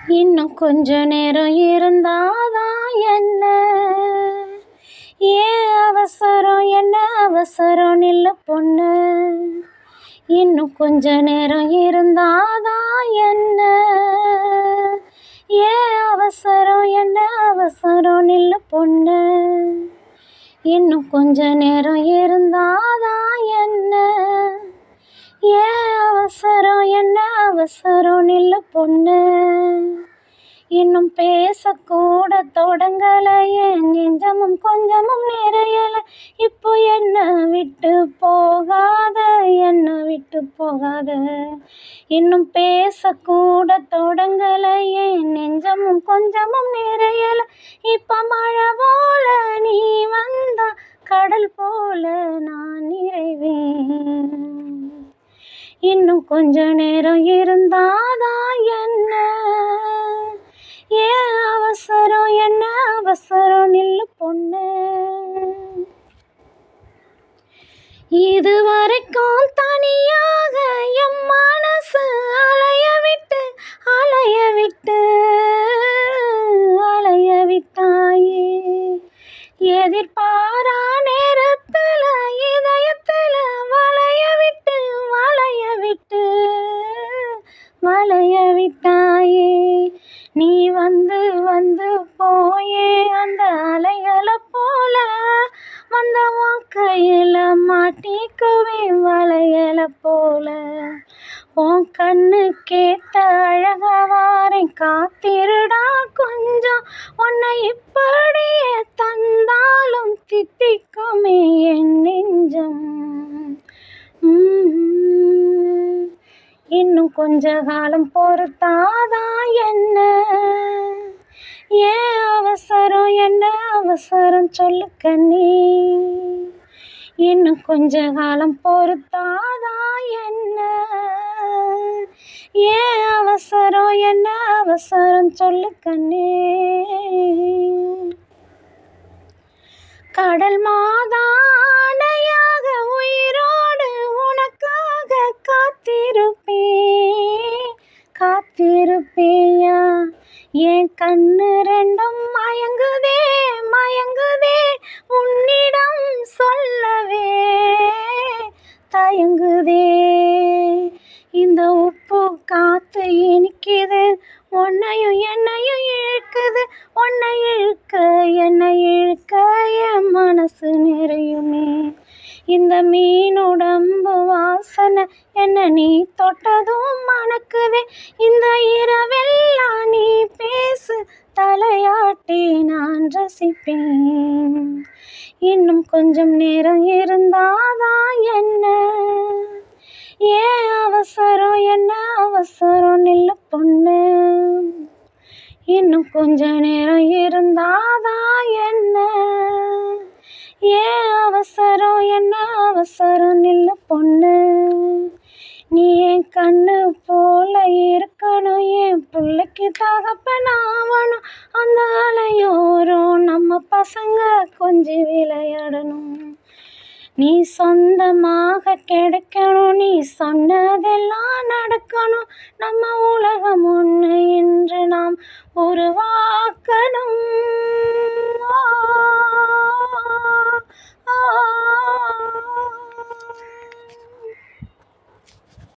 இன்னும் கொஞ்ச நேரம் இருந்தாதான் என்ன? ஏன் அவசரம், என்ன அவசரம், நில்லு பொண்ணு. இன்னும் கொஞ்ச நேரம் இருந்தாதான் என்ன? ஏன் அவசரம், என்ன அவசரம், நில்லு பொண்ணு. இன்னும் கொஞ்ச நேரம் இருந்தாதான் என்ன? ஏன் அவசரம், என்ன அவசரம், நில்லு பொண்ணு. இன்னும் பேசக்கூட தொடங்கலையே, நெஞ்சமும் கொஞ்சமும் நிறையல. இப்போ என்ன விட்டு போகாத, என்ன விட்டு போகாத. இன்னும் பேசக்கூட தொடங்கலையே, நெஞ்சமும் கொஞ்சமும் நிறையல. இப்ப மழை போல நீ வந்தா, கடல் போல நான் நிறைவேன். இன்னும் கொஞ்ச நேரம் இருந்தாதான் என்ன? ஏன் அவசரம், என்ன அவசரம், நில்லு பொண்ணு. இதுவரைக்கும் தனியாக என் மனசு அலைய விட்டு அலைய விட்டு அலைய விட்டாயே. எதிர்பாரா நேரத்துல இதயத்துல வளைய விட்டு வளைய விட்டு வளைய விட்டாயே. நீ வந்து வந்து போயே அந்த அலைகளை போல, வந்த உன் கையில மாட்டிக்குவேன் வளையல போல. உன் கண்ணு கேட்ட அழகவாரேன், காத்திருடா கொஞ்சம். உன்னை இப்படியே தந்தாலும் தித்திக்குமே என் நெஞ்சம். இன்னும் கொஞ்ச காலம் பொறுத்தாதான் என்ன? ஏன் அவசரம், என்ன அவசரம், சொல்லு கண்ணே. இன்னும் கொஞ்ச காலம் பொறுத்தாதான் என்ன? ஏன் அவசரம், என்ன அவசரம், சொல்லு கண்ணே. கடல் மாதானையாக உயிரோடு உனக்காக காத்திருப்பேன் காத்திருப்பேயா. என் கண்ணு ரெண்டும் மயங்குதே மயங்குதே, உன்னிடம் சொல்லவே தயங்குதே. இந்த உப்பு காத்து இனிக்குது, உன்னையும் என்னையும் இழுக்குது. உன்னை இழுக்க என்னை இழுக்க என் மனசு நிறையுமே. இந்த மீனுடம்பு வாசனை என்ன நீ தொட்டதும் மணக்குதே. இந்த இரவெல்லாம் நீ பேசு, தலையாட்டி நான் ரசிப்பேன். இன்னும் கொஞ்சம் நேரம் இருந்தாதான் என்ன? ஏன் அவசரம், என்ன அவசரம், நில்லு பொண்ணு. இன்னும் கொஞ்ச நேரம் இருந்தாதான் என்ன? ஏன் அவசரம், என்ன அவசரம், நில்லு பொண்ணு. நீ என் கண்ணு போல இருக்கணும், என் பிள்ளைக்கு தகப்பனாவணும். அந்த அலையோரம் நம்ம பசங்க கொஞ்சி விளையாடணும். நீ சொந்தமாக கிடைக்கணும், நீ சொன்னதெல்லாம் நடக்கணும். நம்ம உலகம் ஒன்று என்று நாம் உருவாக்கணும்.